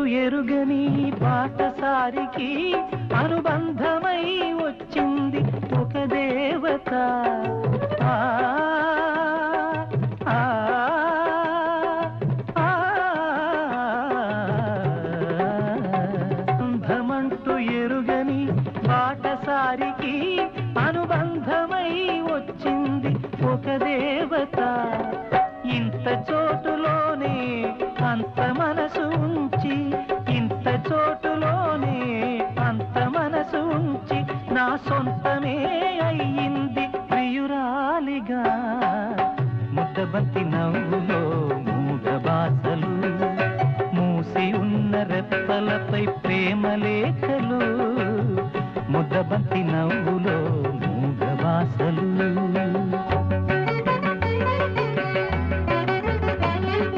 ఎరుగని బాటసారికి అనుబంధమై వచ్చింది ఒక దేవత. బంధమంటూ ఎరుగని బాటసారికి అనుబంధమై వచ్చింది ఒక దేవత. ఇంత చోటులోనే అంత మనసు ఉంచి, ఇంత చోటులోనే అంత మనసు ఉంచి నా సొంతమే అయ్యింది ప్రియురాలిగా. ముద్దబంతి నవ్వు